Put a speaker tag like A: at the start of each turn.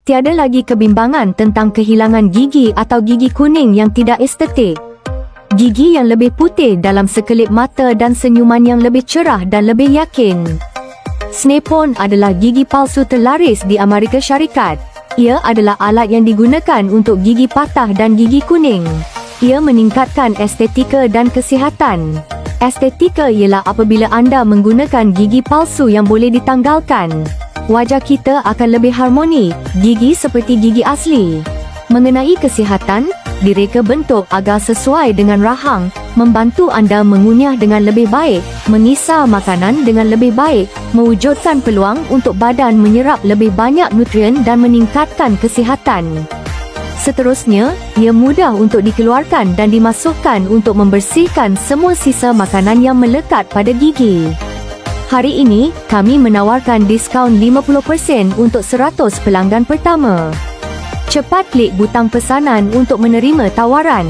A: Tiada lagi kebimbangan tentang kehilangan gigi atau gigi kuning yang tidak estetik. Gigi yang lebih putih dalam sekelip mata dan senyuman yang lebih cerah dan lebih yakin. Snap-on adalah gigi palsu terlaris di Amerika Syarikat. Ia adalah alat yang digunakan untuk gigi patah dan gigi kuning. Ia meningkatkan estetika dan kesihatan. Estetika ialah apabila anda menggunakan gigi palsu yang boleh ditanggalkan. Wajah kita akan lebih harmoni, gigi seperti gigi asli. Mengenai kesihatan, direka bentuk agar sesuai dengan rahang, membantu anda mengunyah dengan lebih baik, mengisar makanan dengan lebih baik, mewujudkan peluang untuk badan menyerap lebih banyak nutrien dan meningkatkan kesihatan. Seterusnya, ia mudah untuk dikeluarkan dan dimasukkan untuk membersihkan semua sisa makanan yang melekat pada gigi. Hari ini, kami menawarkan diskaun 50% untuk 100 pelanggan pertama. Cepat klik butang pesanan untuk menerima tawaran.